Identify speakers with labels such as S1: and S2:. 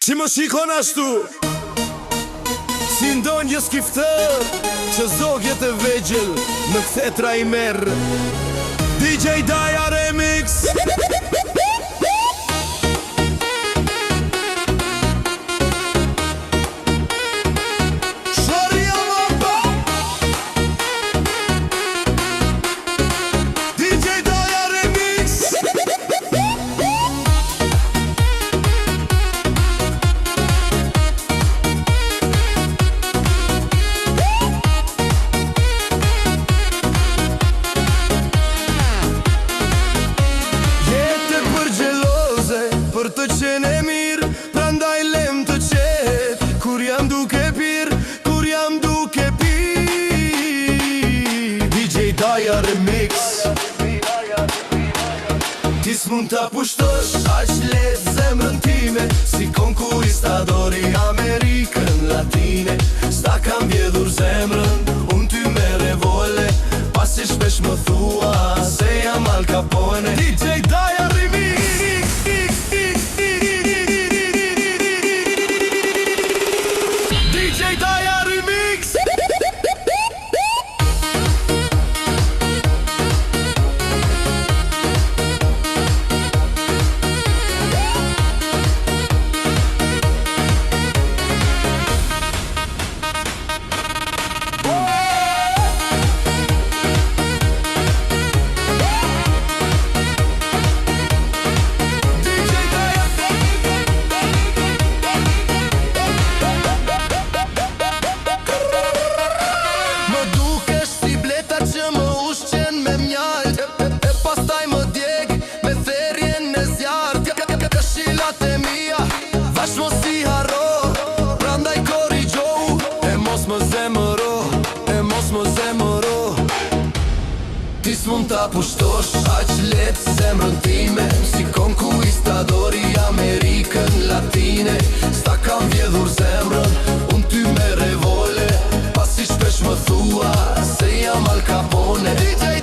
S1: Që më shikon ashtu si ndonjë skiftër që zogjet e vegjël në kthetra i merë. DJ Daja Remix. Për të qenë e mirë, prandaj lem të qetë. Kur jam duke pirë, kur jam duke pi. DJ Daja Remix. Ti s'mund t'a pushtosh, aq letë zemrën time. Si konkuistadori Amerikën Latine. S'ta kam vjedhur zemrën, unë ty me revole. Pasi shpesh më thua, se jam Al Capone. DJ Daja Remix. Ti s'mund t'a pushtosh, aq letë zemrën time. Si konkuistadori Amerikën Latine. S'ta kam vjedhur zemrën, unë ty me revole. Pasi shpesh më thua, se jam Al Capone.